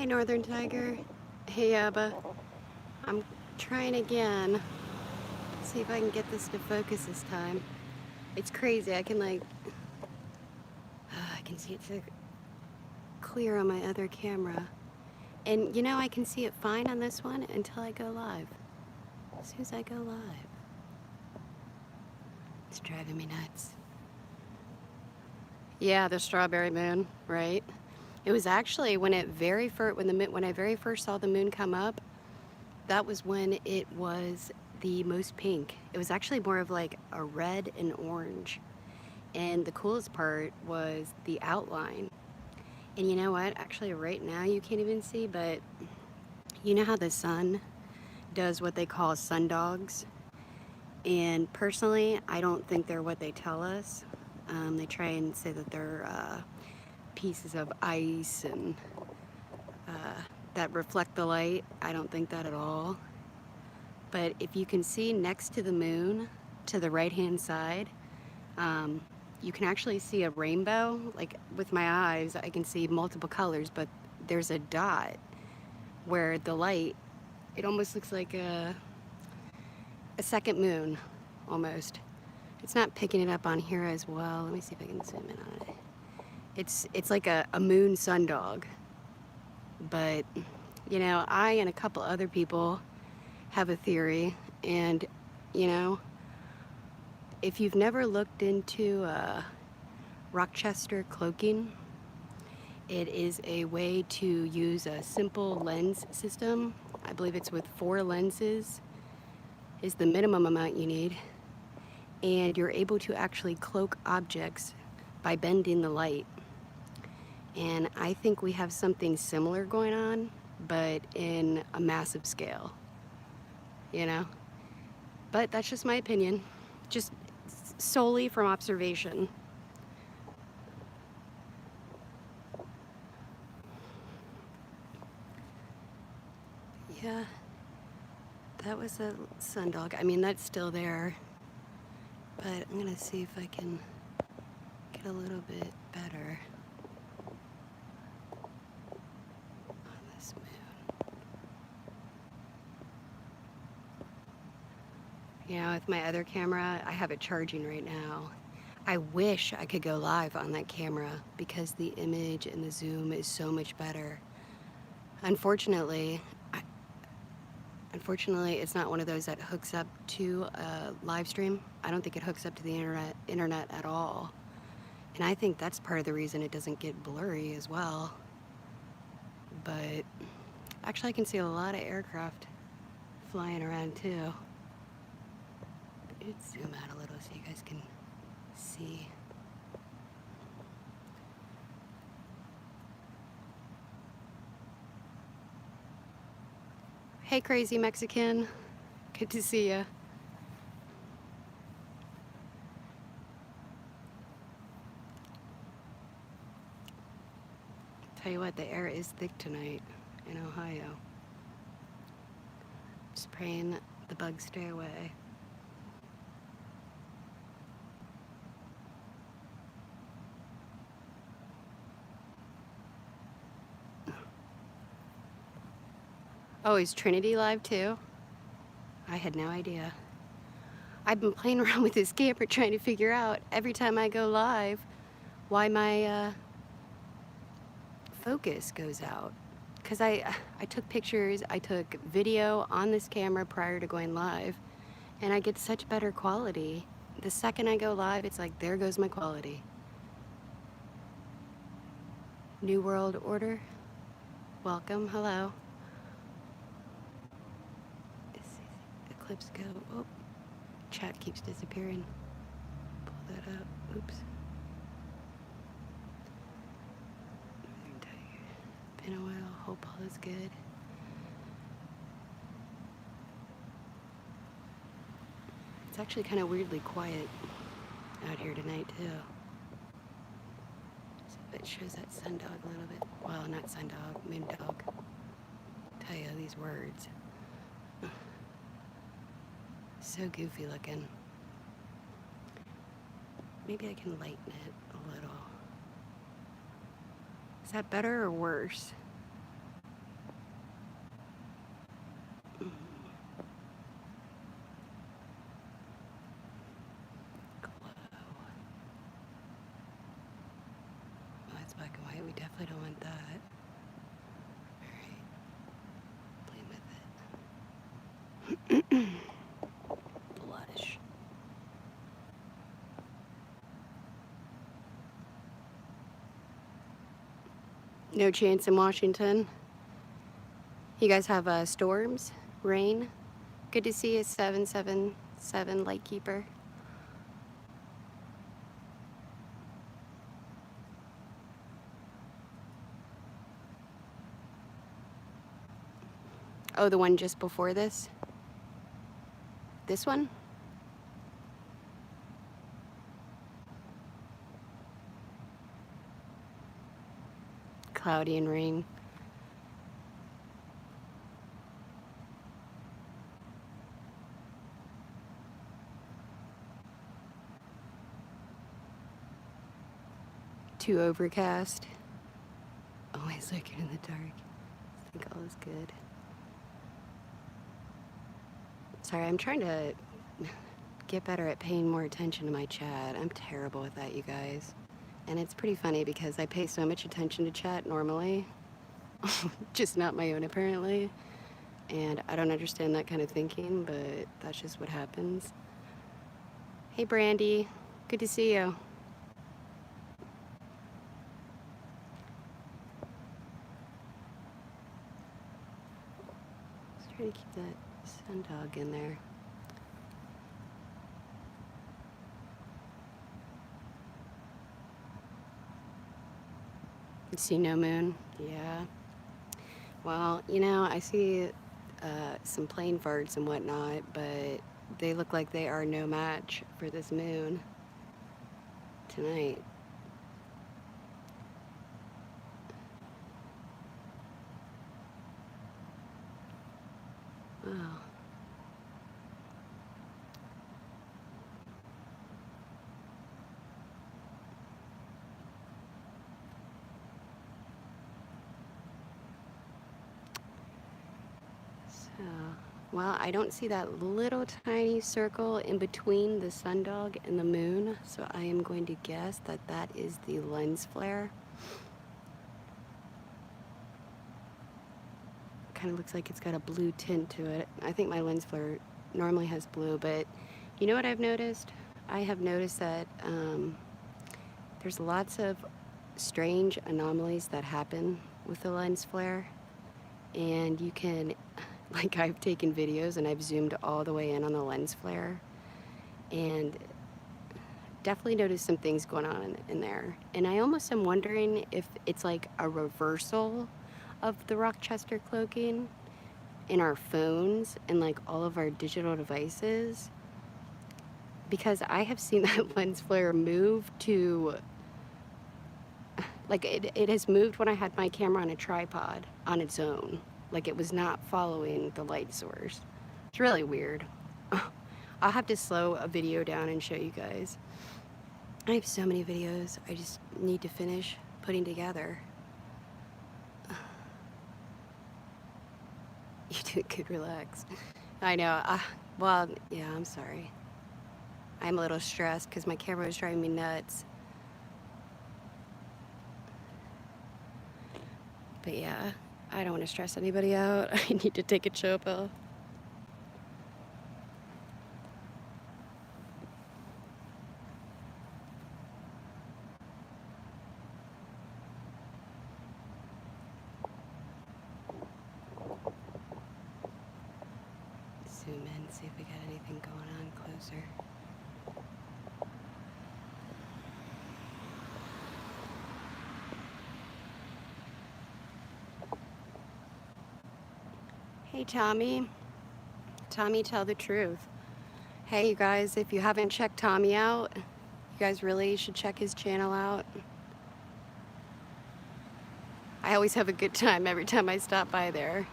Hey Northern Tiger. Hey Abba. I'm trying again. See if I can get this to focus this time. It's crazy. I can I can see it so clear on my other camera. And you know, I can see it fine on this one until I go live. As soon as I go live. It's driving me nuts. Yeah, the strawberry moon, right? It was actually when I very first saw the moon come up, that was when it was the most pink. It was actually more of like a red and orange. And the coolest part was the outline. And you know what? Actually, right now you can't even see, but you know how the sun does what they call sundogs? And personally, I don't think they're what they tell us. They try and say that they're pieces of ice and that reflect the light. I don't think that at all. But if you can see next to the moon, to the right-hand side, you can actually see a rainbow. Like with my eyes, I can see multiple colors, but there's a dot where the light, it almost looks like a second moon, almost. It's not picking it up on here as well. Let me see if I can zoom in on it. It's like a moon sundog. But, you know, I and a couple other people have a theory, and, you know, if you've never looked into Rochester cloaking, it is a way to use a simple lens system. I believe it's with 4 lenses is the minimum amount you need. And you're able to actually cloak objects by bending the light. And I think we have something similar going on, but in a massive scale, you know? But that's just my opinion, just solely from observation. Yeah, that was a sundog. I mean, that's still there, but I'm gonna see if I can get a little bit better on this moon. You know, with my other camera, I have it charging right now. I wish I could go live on that camera because the image and the zoom is so much better. Unfortunately, it's not one of those that hooks up to a live stream. I don't think it hooks up to the internet at all. And I think that's part of the reason it doesn't get blurry as well. But actually I can see a lot of aircraft flying around too. Let's zoom out a little so you guys can see. Hey, crazy Mexican. Good to see you. Tell you what, the air is thick tonight in Ohio. Just praying the bugs stay away. Oh, is Trinity live too? I had no idea. I've been playing around with this camera trying to figure out every time I go live why my focus goes out. Because I took pictures, I took video on this camera prior to going live, and I get such better quality. The second I go live, it's like, there goes my quality. New World Order, welcome, hello. Eclipse go, oh, chat keeps disappearing. Pull that up, oops. Penumbral, hope all is good. It's actually kind of weirdly quiet out here tonight too. So it shows that sundog a little bit. Well, not sundog, moondog. Tell you these words. So goofy looking. Maybe I can lighten it a little. Is that better or worse? No chance in Washington. You guys have storms, rain. Good to see you, 777 Lightkeeper. Oh, the one just before this? This one? Cloudy and rain. Too overcast. Always looking in the dark. I think all is good. Sorry, I'm trying to get better at paying more attention to my chat. I'm terrible with that, you guys. And it's pretty funny because I pay so much attention to chat normally, just not my own apparently. And I don't understand that kind of thinking, but that's just what happens. Hey, Brandy. Good to see you. Let's try to keep that sundog in there. You see no moon? Yeah. Well, you know, I see some plane farts and whatnot, but they look like they are no match for this moon tonight. Wow. So, well, I don't see that little tiny circle in between the sundog and the moon, so I am going to guess that that is the lens flare. Kind of looks like it's got a blue tint to it. I think my lens flare normally has blue, but you know what I've noticed? I have noticed that there's lots of strange anomalies that happen with the lens flare, and you can, like, I've taken videos and I've zoomed all the way in on the lens flare, and definitely noticed some things going on in there. And I almost am wondering if it's like a reversal of the Rochester cloaking in our phones and like all of our digital devices, because I have seen that lens flare move to, like, it has moved when I had my camera on a tripod on its own. Like, it was not following the light source. It's really weird. I'll have to slow a video down and show you guys. I have so many videos I just need to finish putting together. You could relax. I know. Well, yeah, I'm sorry. I'm a little stressed because my camera is driving me nuts. But yeah, I don't want to stress anybody out. I need to take a chill pill. Zoom in, see if we got anything going on closer. Hey, Tommy. Tommy, tell the truth. Hey, you guys, if you haven't checked Tommy out, you guys really should check his channel out. I always have a good time every time I stop by there.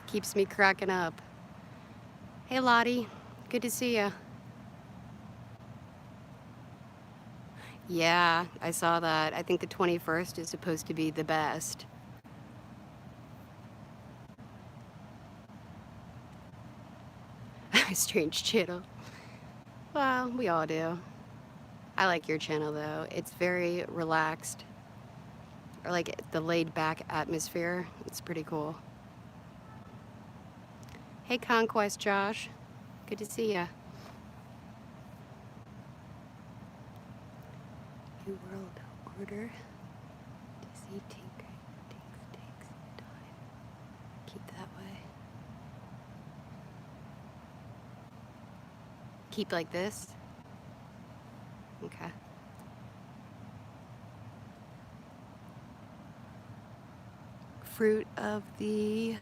Keeps me cracking up. Hey, Lottie. Good to see you. Yeah, I saw that. I think the 21st is supposed to be the best. Strange channel. Well, we all do. I like your channel though. It's very relaxed. Or like the laid back atmosphere. It's pretty cool. Hey, Conquest Josh. Good to see ya. New World Order. Disney Tinker. keep like this? Okay. Fruit of the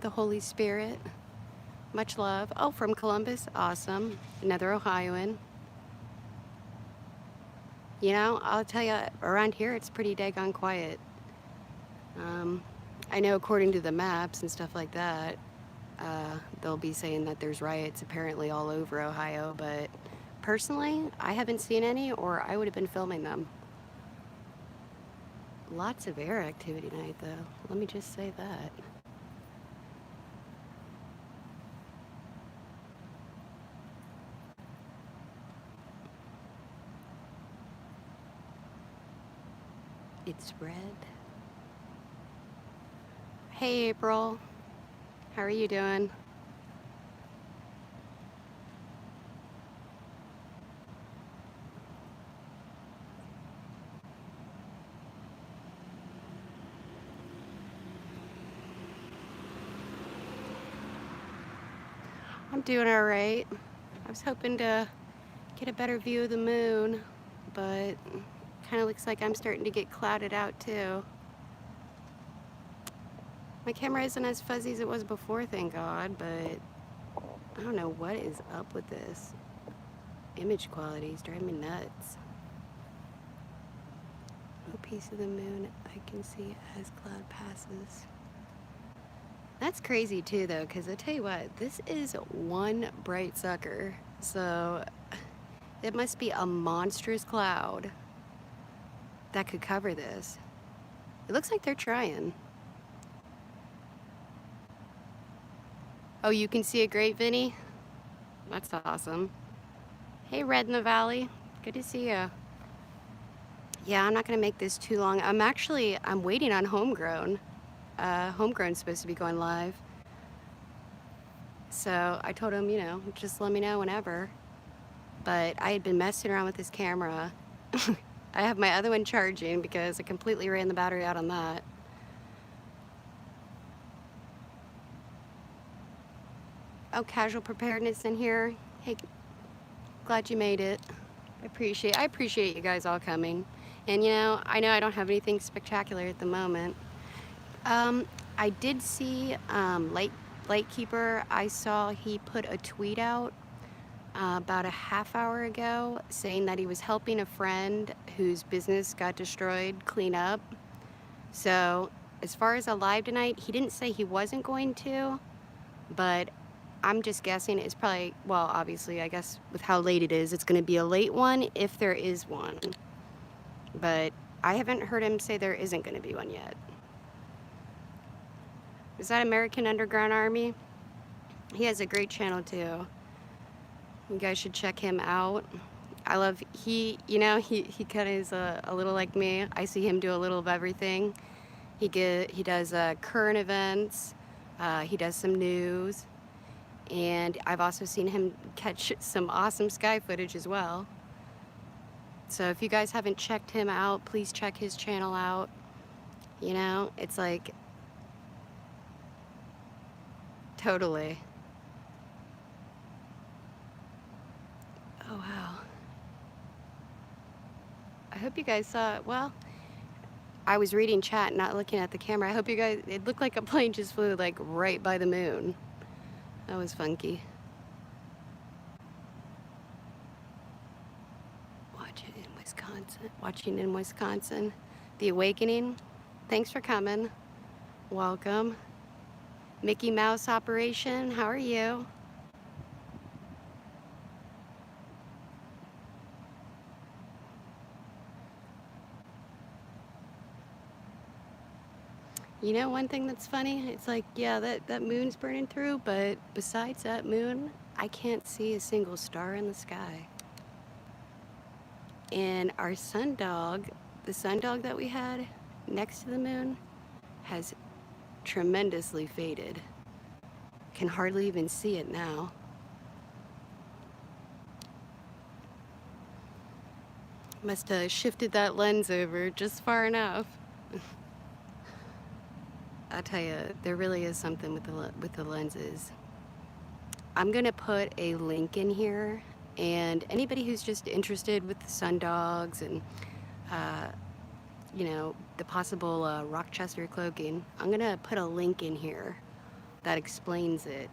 Holy Spirit. Much love. Oh, from Columbus. Awesome. Another Ohioan. You know, I'll tell you, around here it's pretty daggone quiet. I know according to the maps and stuff like that, they'll be saying that there's riots apparently all over Ohio, but personally, I haven't seen any, or I would have been filming them. Lots of air activity tonight, though. Let me just say that. It's red. Hey, April. How are you doing? I'm doing all right. I was hoping to get a better view of the moon, but kind of looks like I'm starting to get clouded out too. My camera isn't as fuzzy as it was before, thank God, but I don't know what is up with this. Image quality is driving me nuts. A piece of the moon I can see as cloud passes. That's crazy too though, because I tell you what, this is one bright sucker. So it must be a monstrous cloud that could cover this. It looks like they're trying. Oh, you can see it great, Vinny? That's awesome. Hey, Red in the Valley. Good to see you. Yeah, I'm not gonna make this too long. I'm waiting on Homegrown. Homegrown's supposed to be going live. So I told him, you know, just let me know whenever. But I had been messing around with this camera. I have my other one charging because I completely ran the battery out on that. Oh, casual preparedness in here. Hey, glad you made it. I appreciate you guys all coming. And you know I don't have anything spectacular at the moment. I did see Lightkeeper. I saw he put a tweet out about a half hour ago saying that he was helping a friend whose business got destroyed clean up. So as far as a live tonight, he didn't say he wasn't going to, but I'm just guessing it's probably, well, obviously, I guess with how late it is, it's going to be a late one if there is one. But I haven't heard him say there isn't going to be one yet. Is that American Underground Army? He has a great channel too. You guys should check him out. I love, he kind of is a little like me. I see him do a little of everything. He does current events. He does some news. And I've also seen him catch some awesome sky footage as well. So if you guys haven't checked him out, please check his channel out. You know, it's like, totally. Oh, wow. I hope you guys saw it. Well, I was reading chat, not looking at the camera. I hope you guys, it looked like a plane just flew like right by the moon. That was funky. Watching in Wisconsin. The Awakening. Thanks for coming. Welcome. Mickey Mouse Operation, how are you? You know, one thing that's funny, it's like, yeah, that moon's burning through, but besides that moon, I can't see a single star in the sky. And our sundog, the sundog that we had next to the moon, has tremendously faded. Can hardly even see it now. Must have shifted that lens over just far enough. I'll tell you, there really is something with the lenses. I'm gonna put a link in here, and anybody who's just interested with the sundogs and uh, you know, the possible Rochester cloaking, I'm gonna put a link in here that explains it.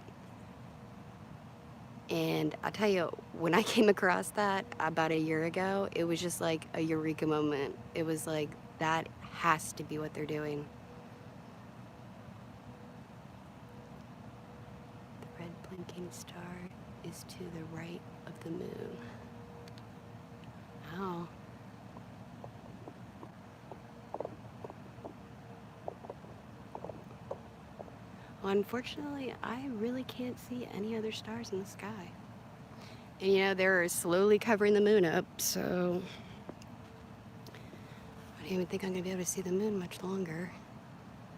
And I'll tell you, when I came across that about a year ago, it was just like a eureka moment. It was like, that has to be what they're doing. The red blinking star is to the right of the moon. Oh. Well, unfortunately, I really can't see any other stars in the sky. And you know, they're slowly covering the moon up, so I don't even think I'm gonna be able to see the moon much longer.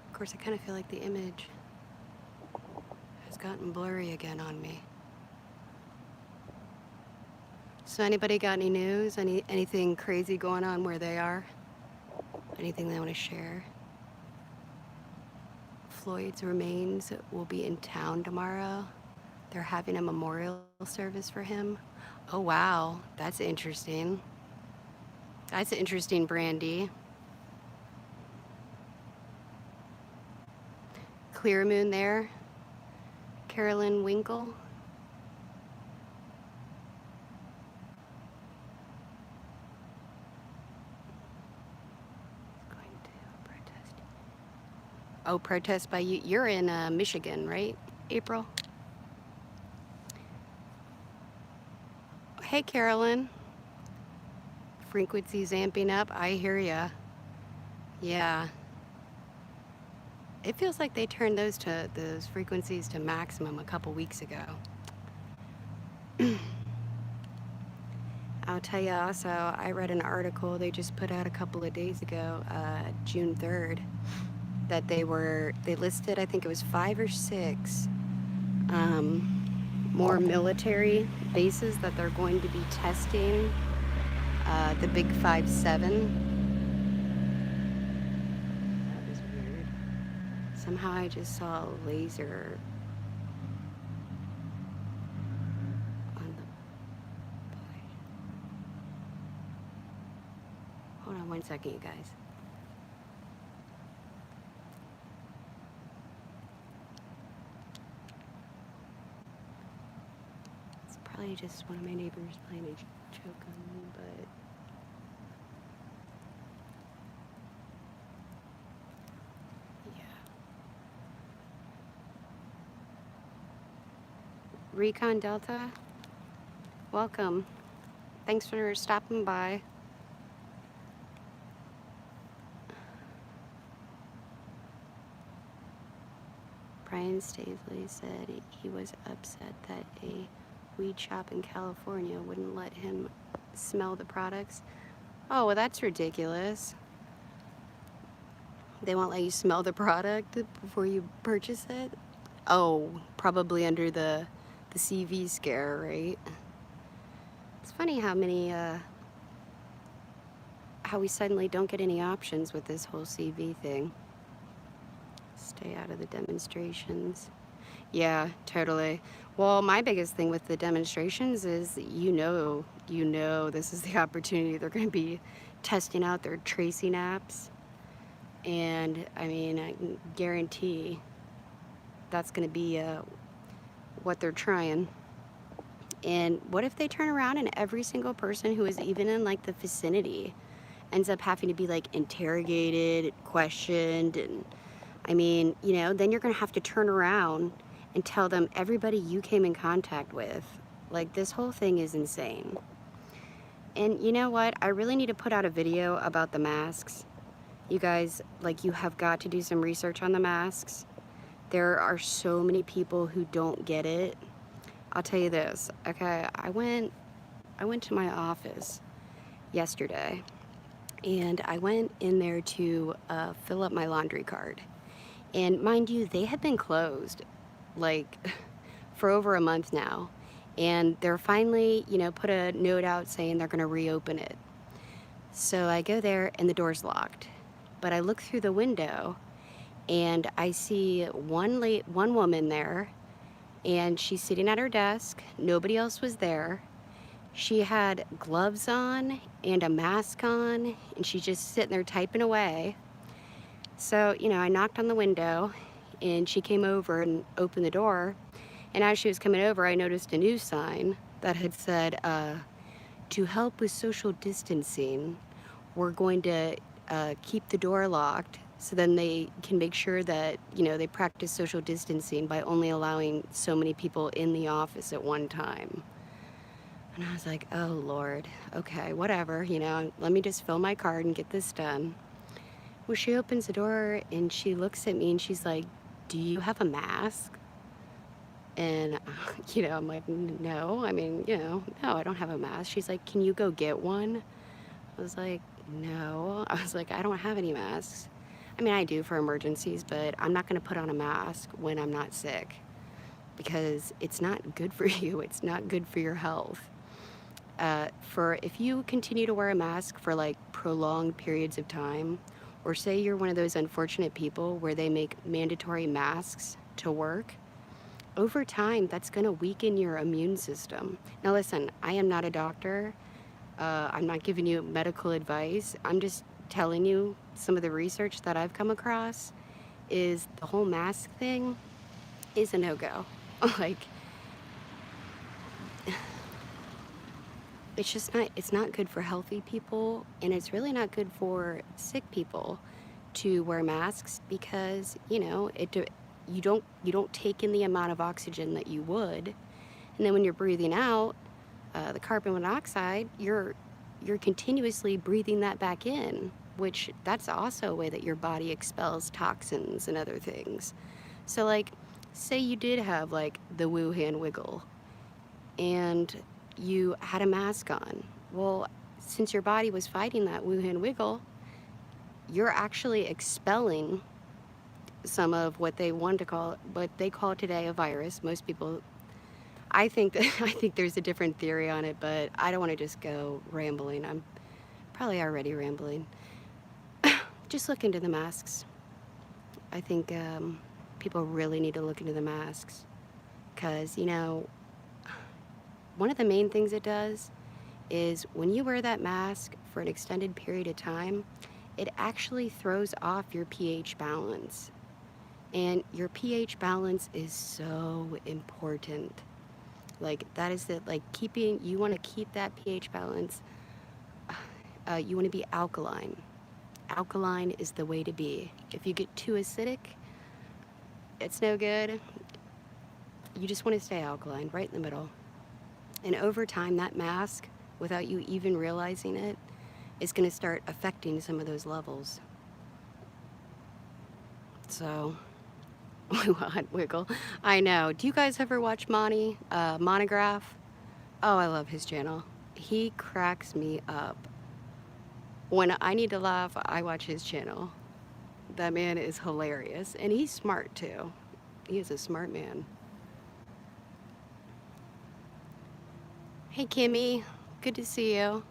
Of course, I kind of feel like the image has gotten blurry again on me. So anybody got any news? Anything crazy going on where they are? Anything they want to share? Floyd's remains will be in town tomorrow. They're having a memorial service for him. Oh wow, that's interesting. That's interesting, Brandy. Clear moon there. Carolyn Winkle. Going to protest. Oh, protest by you. You're in Michigan, right, April? Hey, Carolyn. Frequencies amping up. I hear ya. Yeah. It feels like they turned those frequencies to maximum a couple weeks ago. I'll tell you also, I read an article they just put out a couple of days ago, June 3rd, that they listed, I think it was 5 or 6 more military bases that they're going to be testing the Big 5-7. That was weird. Somehow I just saw a laser on the bush. Hold on one second, you guys. It's probably just one of my neighbors playing a joke on me, but Recon Delta, welcome. Thanks for stopping by. Brian Stavely said he was upset that a weed shop in California wouldn't let him smell the products. Oh, well, that's ridiculous. They won't let you smell the product before you purchase it? Oh, probably under the CV scare, right? It's funny how we suddenly don't get any options with this whole CV thing. Stay out of the demonstrations. Yeah, totally. Well, my biggest thing with the demonstrations is, you know, this is the opportunity. They're going to be testing out their tracing apps. And I mean, I can guarantee that's going to be what they're trying. And what if they turn around and every single person who is even in like the vicinity ends up having to be like interrogated, questioned, and I mean, you know, then you're going to have to turn around and tell them everybody you came in contact with. Like, this whole thing is insane. And you know what? I really need to put out a video about the masks. You guys, like, you have got to do some research on the masks. There are so many people who don't get it. I'll tell you this, okay? I went to my office yesterday, and I went in there to fill up my laundry card. And mind you, they have been closed like for over a month now. And they're finally, you know, put a note out saying they're gonna reopen it. So I go there and the door's locked. But I look through the window and I see one woman there, and she's sitting at her desk. Nobody else was there. She had gloves on and a mask on, and she's just sitting there typing away. So, you know, I knocked on the window, and she came over and opened the door. And as she was coming over, I noticed a news sign that had said, to help with social distancing, we're going to keep the door locked, so then they can make sure that, you know, they practice social distancing by only allowing so many people in the office at one time. And I was like, oh Lord, okay, whatever, you know, let me just fill my card and get this done. Well, she opens the door and she looks at me and she's like, do you have a mask? And, you know, I'm like, no, I mean, you know, no, I don't have a mask. She's like, can you go get one? I was like, no. I was like, I don't have any masks. I mean, I do for emergencies, but I'm not going to put on a mask when I'm not sick, because it's not good for you. It's not good for your health. For if you continue to wear a mask for like prolonged periods of time, or say you're one of those unfortunate people where they make mandatory masks to work, over time, that's going to weaken your immune system. Now listen, I am not a doctor. I'm not giving you medical advice. I'm just telling you some of the research that I've come across is the whole mask thing is a no-go. Like, it's just not, it's not good for healthy people, and it's really not good for sick people to wear masks, because, you know, you don't take in the amount of oxygen that you would, and then when you're breathing out the carbon monoxide, you're continuously breathing that back in, which that's also a way that your body expels toxins and other things. So like, say you did have like the Wuhan wiggle and you had a mask on. Well, since your body was fighting that Wuhan wiggle, you're actually expelling some of what they want to call, what they call today a virus. Most people, I think there's a different theory on it, but I don't want to just go rambling. I'm probably already rambling. Just look into the masks. I think people really need to look into the masks, because, you know, one of the main things it does is when you wear that mask for an extended period of time, it actually throws off your pH balance. And your pH balance is so important. Like, that is the, like, keeping, you want to keep that pH balance. You want to be alkaline. Alkaline is the way to be. If you get too acidic, it's no good. You just want to stay alkaline, right in the middle. And over time, that mask, without you even realizing it, is going to start affecting some of those levels. So, Wuhan wiggle. I know. Do you guys ever watch Monograph? Oh, I love his channel. He cracks me up. When I need to laugh, I watch his channel. That man is hilarious. And he's smart too. He is a smart man. Hey, Kimmy. Good to see you.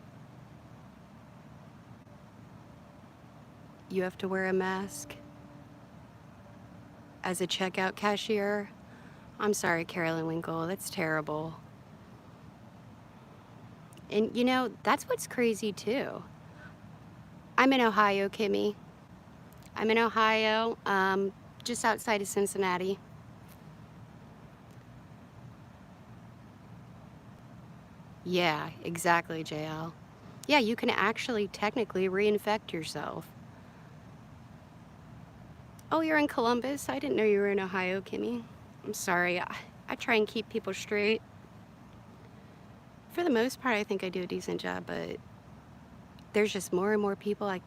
You have to wear a mask as a checkout cashier? I'm sorry, Carolyn Winkle. That's terrible. And you know, that's what's crazy too. I'm in Ohio, Kimmy. I'm in Ohio, just outside of Cincinnati. Yeah, exactly, JL. Yeah, you can actually technically reinfect yourself. Oh, you're in Columbus? I didn't know you were in Ohio, Kimmy. I'm sorry. I try and keep people straight. For the most part, I think I do a decent job, but there's just more and more people. I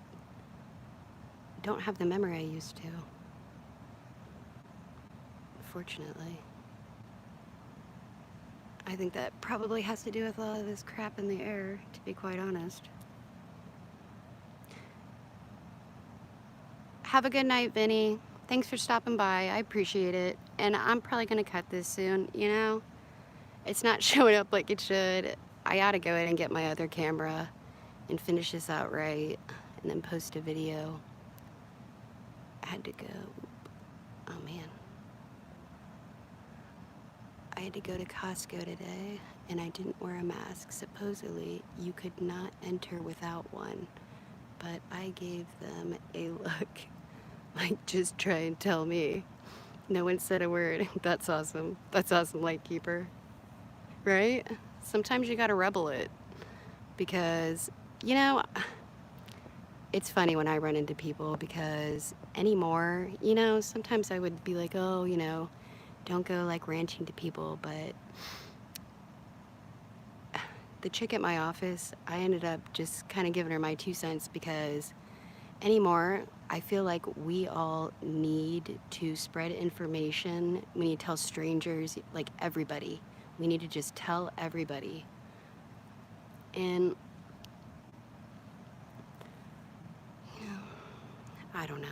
don't have the memory I used to, fortunately. I think that probably has to do with a lot of this crap in the air, to be quite honest. Have a good night, Vinny. Thanks for stopping by. I appreciate it. And I'm probably going to cut this soon, you know? It's not showing up like it should. I ought to go in and get my other camera and finish this out right, and then post a video. I had to go. Oh, man. had to go to Costco today and I didn't wear a mask. Supposedly, you could not enter without one, but I gave them a look like, just try and tell me. No one said a word. That's awesome. That's awesome, Lightkeeper. Right? Sometimes you gotta rebel it because, you know, it's funny when I run into people because anymore, you know, sometimes I would be like, oh, you know, don't go like ranting to people, but the chick at my office, I ended up just kind of giving her my 2 cents because anymore, I feel like we all need to spread information. We need to tell strangers, like everybody. We need to just tell everybody. And, you know, I don't know.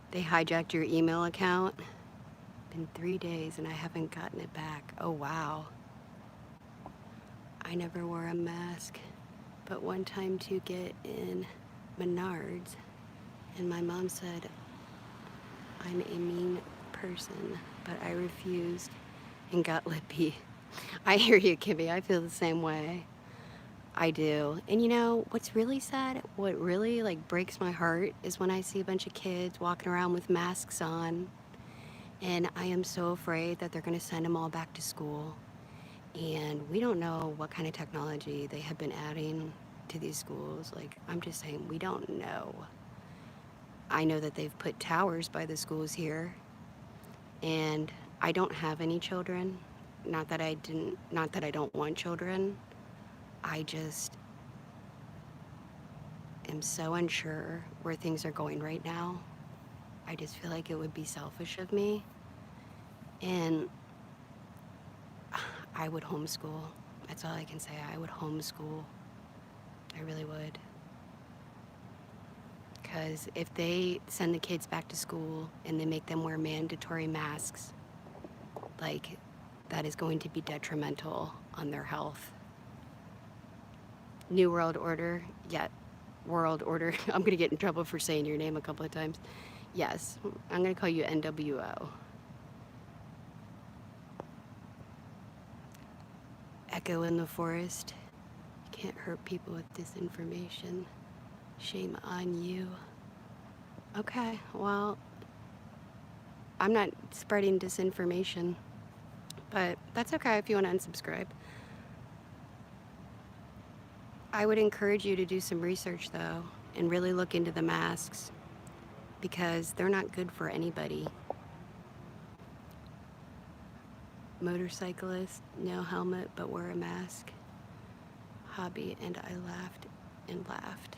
They hijacked your email account. Been 3 days and I haven't gotten it back. Oh, wow. I never wore a mask, but one time to get in Menards, and my mom said, I'm a mean person, but I refused and got lippy. I hear you, Kimmy. I feel the same way. I do. And you know, what's really sad, what really like breaks my heart is when I see a bunch of kids walking around with masks on, and I am so afraid that they're going to send them all back to school. And we don't know what kind of technology they have been adding to these schools. Like, I'm just saying, we don't know. I know that they've put towers by the schools here, and I don't have any children. Not that I don't want children. I just am so unsure where things are going right now. I just feel like it would be selfish of me. And I would homeschool. That's all I can say. I would homeschool. I really would. Because if they send the kids back to school and they make them wear mandatory masks, like, that is going to be detrimental on their health. New World Order, yeah, World Order. I'm gonna get in trouble for saying your name a couple of times. Yes, I'm gonna call you NWO. Echo in the forest. You can't hurt people with disinformation. Shame on you. Okay, well, I'm not spreading disinformation, but that's okay if you want to unsubscribe. I would encourage you to do some research though and really look into the masks because they're not good for anybody. Motorcyclist, no helmet but wear a mask. Hobby, and I laughed and laughed.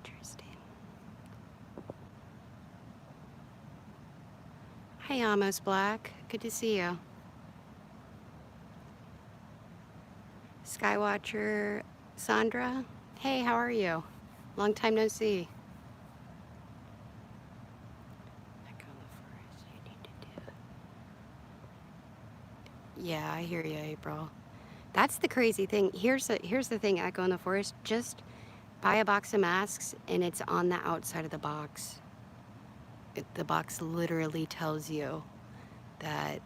Interesting. Hey, Almost Black. Good to see you. Skywatcher Sandra. Hey, how are you? Long time no see. Yeah, I hear you, April. That's the crazy thing. Here's the thing, Echo in the Forest. Just buy a box of masks and it's on the outside of the box. The box literally tells you that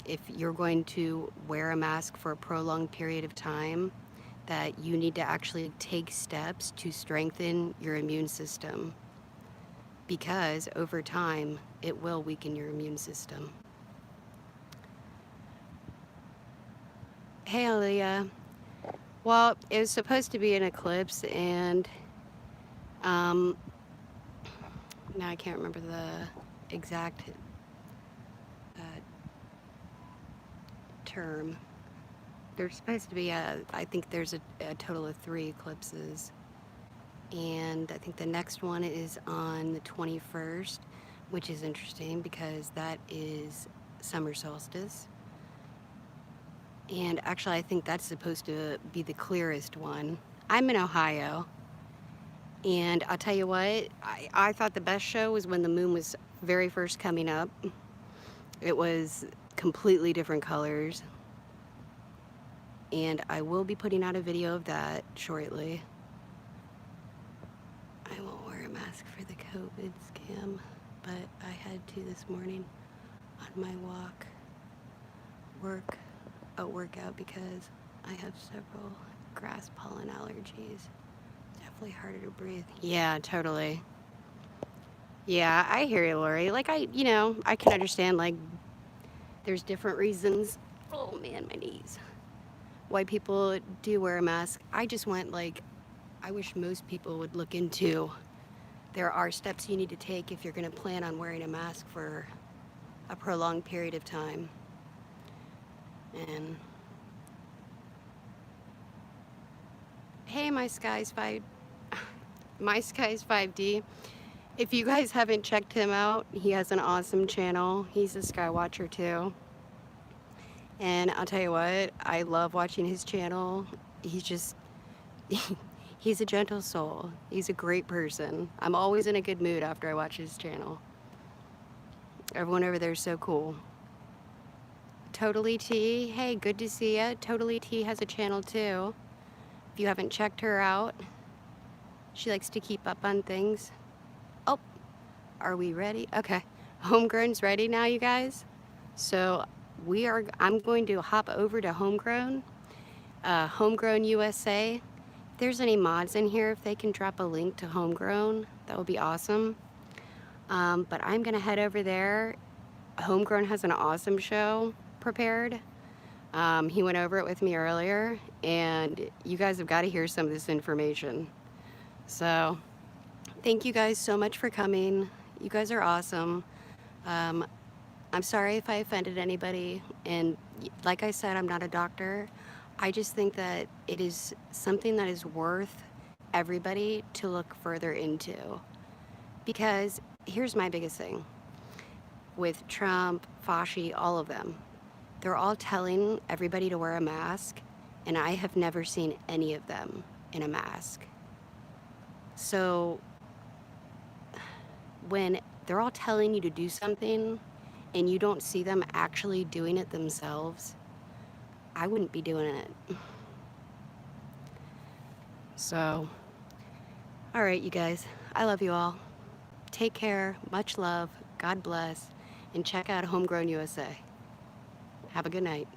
if you're going to wear a mask for a prolonged period of time, that you need to actually take steps to strengthen your immune system, because over time it will weaken your immune system. Hey, Aaliyah. Well, it was supposed to be an eclipse, and now I can't remember the exact term. There's supposed to be I think there's a total of 3 eclipses, and I think the next one is on the 21st, which is interesting because that is summer solstice. And actually, I think that's supposed to be the clearest one. I'm in Ohio, and I'll tell you what, I thought the best show was when the moon was very first coming up. It was completely different colors, and I will be putting out a video of that shortly. I won't wear a mask for the COVID scam, but I had to this morning on my workout because I have several grass pollen allergies. Definitely harder to breathe. Yeah, totally. Yeah, I hear you, Lori. Like I can understand like there's different reasons. Oh man, my knees. Why people do wear a mask. I just went like I wish most people would look into there are steps you need to take if you're going to plan on wearing a mask for a prolonged period of time. And hey, my Skies 5D. If you guys haven't checked him out, he has an awesome channel. He's a sky watcher too. And I'll tell you what, I love watching his channel. He's just he's a gentle soul. He's a great person. I'm always in a good mood after I watch his channel. Everyone over there is so cool. Totally T, hey, good to see ya. Totally T has a channel too. If you haven't checked her out, she likes to keep up on things. Oh, are we ready? Okay, Homegrown's ready now, you guys. So I'm going to hop over to Homegrown USA. If there's any mods in here, if they can drop a link to Homegrown, that would be awesome. But I'm gonna head over there. Homegrown has an awesome show prepared. He went over it with me earlier, and you guys have got to hear some of this information. So thank you guys so much for coming. You guys are awesome. I'm sorry if I offended anybody, and like I said, I'm not a doctor. I just think that it is something that is worth everybody to look further into. Because here's my biggest thing with Trump, Fauci, all of them. They're all telling everybody to wear a mask, and I have never seen any of them in a mask. So when they're all telling you to do something and you don't see them actually doing it themselves, I wouldn't be doing it. So, all right, you guys, I love you all. Take care, much love, God bless, and check out Homegrown USA. Have a good night.